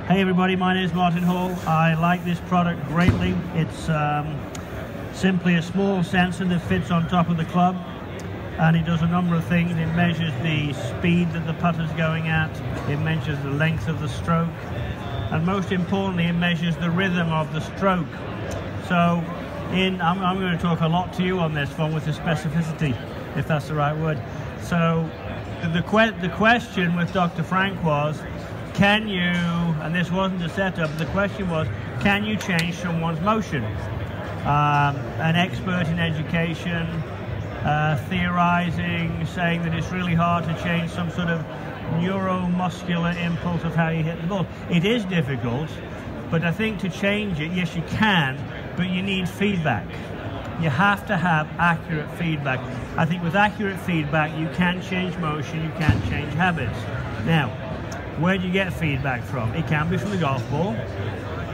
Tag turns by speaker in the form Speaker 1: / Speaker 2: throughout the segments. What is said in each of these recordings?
Speaker 1: Hey everybody, my name is Martin Hall. I like this product greatly. It's simply a small sensor that fits on top of the club, and it does a number of things. It measures the speed that the putter's going at, it measures the length of the stroke, and most importantly it measures the rhythm of the stroke. So I'm going to talk a lot to you on this one with the specificity, if that's the right word. So the question with Dr. Frank was, can you, and this wasn't a setup, the question was, can you change someone's motion? An expert in education, theorizing, saying that it's really hard to change some sort of neuromuscular impulse of how you hit the ball. It is difficult, but I think to change it, yes you can, but you need feedback. You have to have accurate feedback. I think with accurate feedback you can change motion, you can change habits. Now, where do you get feedback from? It can be from the golf ball,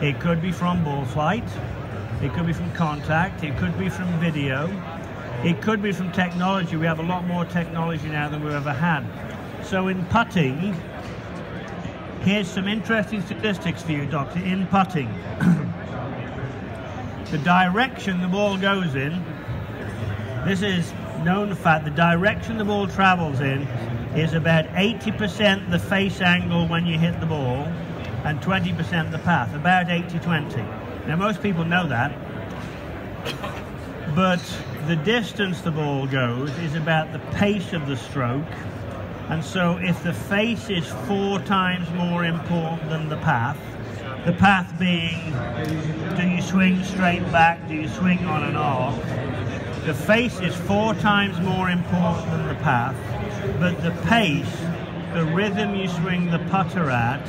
Speaker 1: it could be from ball flight, it could be from contact, it could be from video, it could be from technology. We have a lot more technology now than we've ever had. So in putting, here's some interesting statistics for you, Doctor. In putting, the direction the ball goes in, this is known fact, the direction the ball travels in is about 80% the face angle when you hit the ball and 20% the path, about 80-20. Now most people know that, but the distance the ball goes is about the pace of the stroke, and so if the face is 4 times more important than the path being, do you swing straight back, do you swing on an arc, the face is 4 times more important than the path, but the pace, the rhythm you swing the putter at,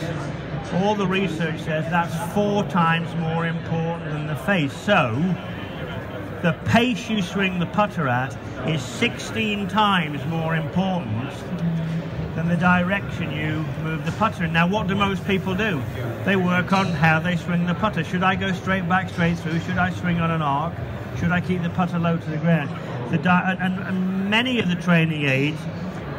Speaker 1: all the research says that's 4 times more important than the face. So the pace you swing the putter at is 16 times more important than the direction you move the putter in. Now what do most people do? They work on how they swing the putter. Should I go straight back, straight through? Should I swing on an arc? Should I keep the putter low to the ground? And many of the training aids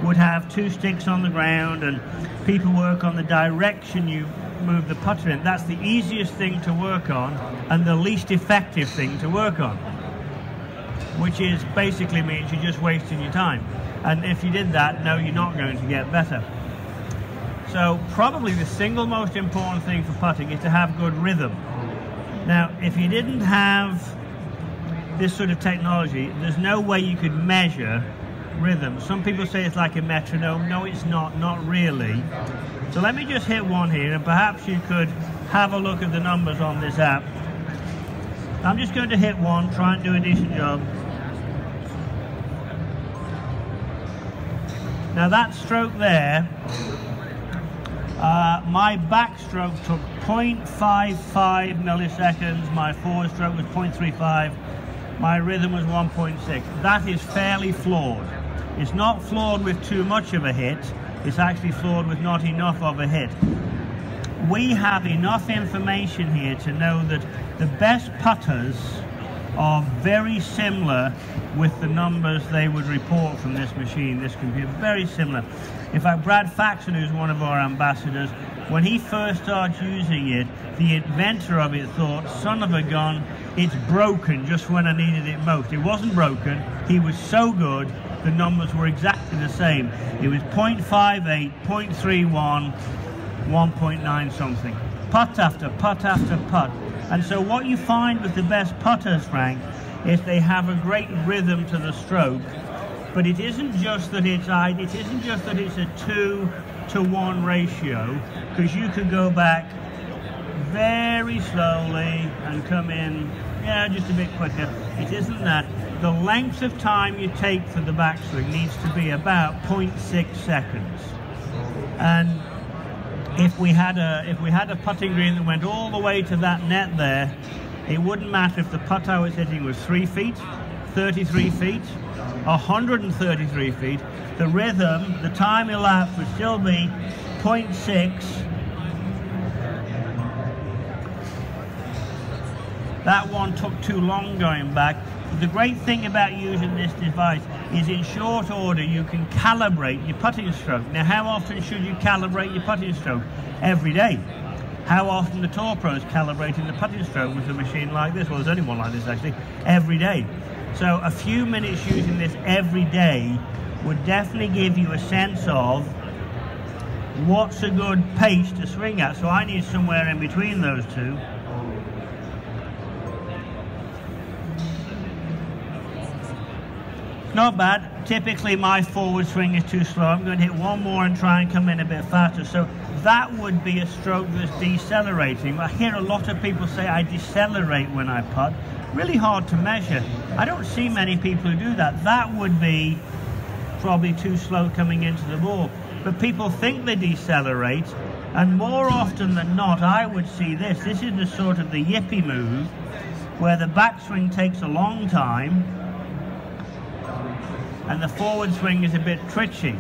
Speaker 1: would have 2 sticks on the ground, and people work on the direction you move the putter in. That's the easiest thing to work on and the least effective thing to work on, which is basically means you're just wasting your time. And if you did that, no, you're not going to get better. So probably the single most important thing for putting is to have good rhythm. Now, if you didn't have this sort of technology, there's no way you could measure rhythm. Some people say it's like a metronome. No, it's not really. So let me just hit one here, and perhaps you could have a look at the numbers on this app. I'm just going to hit one, try and do a decent job. Now that stroke there, my backstroke took 0.55 milliseconds, my forward stroke was 0.35, my rhythm was 1.6. That is fairly flawed. It's not flawed with too much of a hit, it's actually flawed with not enough of a hit. We have enough information here to know that the best putters are very similar with the numbers they would report from this machine, this computer, very similar. In fact, Brad Faxon, who's one of our ambassadors, when he first started using it, the inventor of it thought, son of a gun, it's broken just when I needed it most. It wasn't broken, he was so good, the numbers were exactly the same. It was 0.58, 0.31, 1.9 something. Putt after putt after putt. And so what you find with the best putters, Frank, is they have a great rhythm to the stroke, but it isn't just that it's a 2-to-1 ratio, because you can go back very slowly and come in, yeah, just a bit quicker. It isn't that. The length of time you take for the backswing needs to be about 0.6 seconds. And if we had a putting green that went all the way to that net there, it wouldn't matter if the putt I was hitting was 3 feet, 33 feet, 133 feet. The rhythm, the time elapsed would still be 0.6. That one took too long going back. But the great thing about using this device is in short order you can calibrate your putting stroke. Now how often should you calibrate your putting stroke? Every day. How often the tour pros calibrating the putting stroke with a machine like this? Well, there's only one like this actually, every day. So a few minutes using this every day would definitely give you a sense of what's a good pace to swing at. So I need somewhere in between those two. Not bad. Typically my forward swing is too slow. I'm going to hit one more and try and come in a bit faster. So that would be a stroke that's decelerating. I hear a lot of people say I decelerate when I putt. Really hard to measure. I don't see many people who do that. That would be probably too slow coming into the ball. But people think they decelerate, and more often than not I would see this. This is the sort of the yippee move where the backswing takes a long time and the forward swing is a bit twitchy.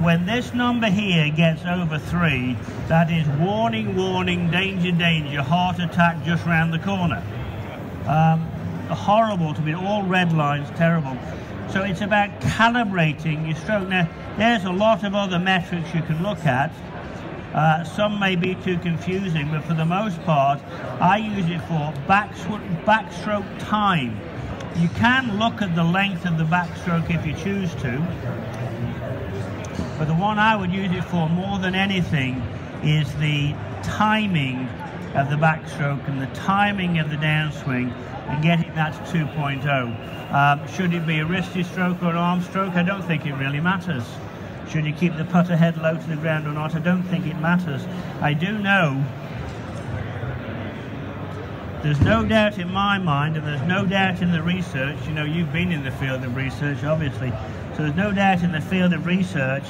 Speaker 1: When this number here gets over 3, that is warning, warning, danger, danger, heart attack just round the corner. Horrible to be, all red lines, terrible. So it's about calibrating your stroke. Now, there's a lot of other metrics you can look at. Some may be too confusing, but for the most part, I use it for backstroke time. You can look at the length of the backstroke if you choose to, but the one I would use it for more than anything is the timing of the backstroke and the timing of the downswing and getting that to 2.0. Should it be a wristy stroke or an arm stroke? I don't think it really matters. Should you keep the putter head low to the ground or not? I don't think it matters. I do know, there's no doubt in my mind, and there's no doubt in the research, you know, you've been in the field of research obviously, so there's no doubt in the field of research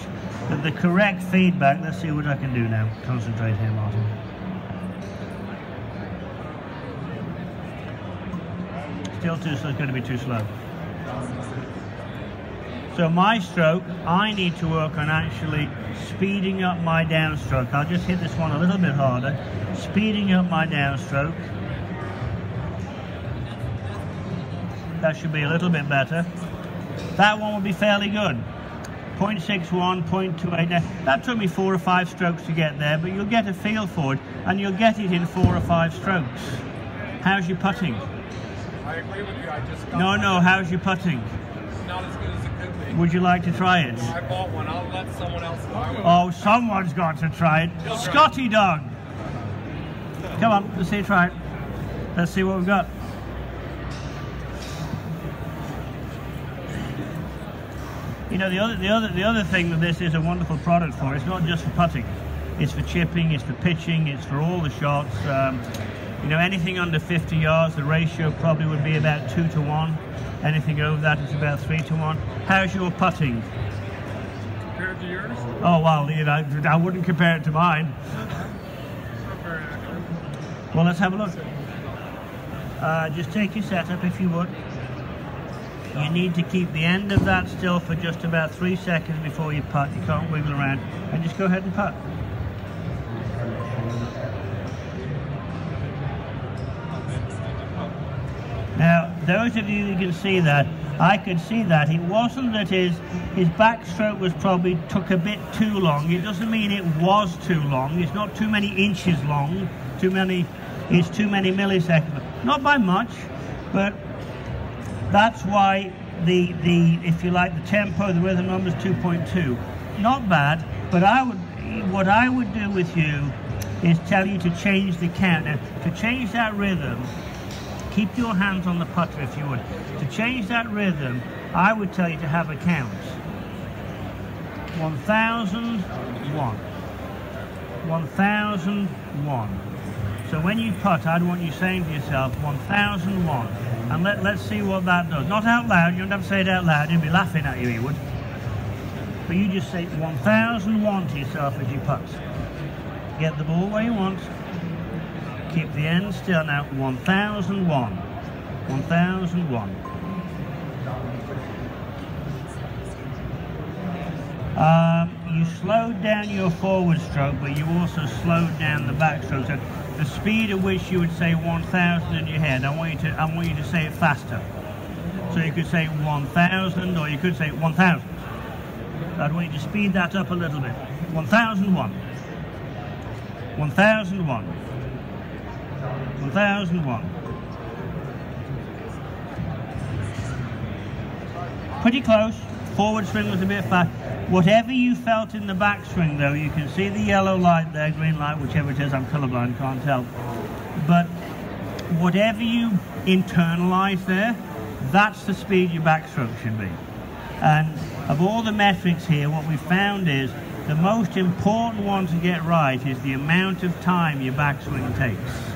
Speaker 1: that the correct feedback, let's see what I can do now, concentrate here Martin. Still too slow, it's going to be too slow. So my stroke, I need to work on actually speeding up my downstroke. I'll just hit this one a little bit harder, speeding up my downstroke. That should be a little bit better. That one will be fairly good. 0.61, 0.28. Now, that took me 4 or 5 strokes to get there, but you'll get a feel for it, and you'll get it in 4 or 5 strokes. How's your putting?
Speaker 2: I agree with you. I just got
Speaker 1: No, how's your putting?
Speaker 2: not as good as it could be.
Speaker 1: Would you like to try it?
Speaker 2: I bought one. I'll let someone else know.
Speaker 1: Oh, someone's got to try it. Scotty Dog. Come on, let's see you try it. Let's see what we've got. You know, the other thing that this is a wonderful product for, it's not just for putting. It's for chipping, it's for pitching, it's for all the shots. You know, anything under 50 yards, the ratio probably would be about 2 to 1. Anything over that, it's about 3 to 1. How's your putting?
Speaker 2: Compared to yours?
Speaker 1: Oh, well, you know, I wouldn't compare it to mine. Well, let's have a look. Just take your setup if you would. You need to keep the end of that still for just about 3 seconds before you putt. You can't wiggle around. And just go ahead and putt. Now, those of you who can see that, I could see that. It wasn't that his backstroke was probably took a bit too long. It doesn't mean it was too long. It's not too many inches long. It's too many milliseconds. Not by much, but that's why the if you like, the tempo, the rhythm number is 2.2. Not bad, but what I would do with you is tell you to change the count. Now, to change that rhythm, keep your hands on the putter if you would. To change that rhythm, I would tell you to have a count. 1001. 1001. So when you putt, I'd want you saying to yourself, 1001. And let's see what that does. Not out loud, you don't have to say it out loud, he'd be laughing at you, he would. But you just say 1001 to yourself as you putt. Get the ball where you want. Keep the end still now. 1001. 1001. You slowed down your forward stroke, but you also slowed down the backstroke. So the speed at which you would say 1000 in your head, I want you to say it faster. So you could say 1000, or you could say 1000. I'd want you to speed that up a little bit. 1001. 1001. 1001. Pretty close. Forward swing was a bit fast. Whatever you felt in the backswing, though, you can see the yellow light there, green light, whichever it is. I'm colorblind, can't tell. But whatever you internalize there, that's the speed your backstroke should be. And of all the metrics here, what we found is the most important one to get right is the amount of time your backswing takes.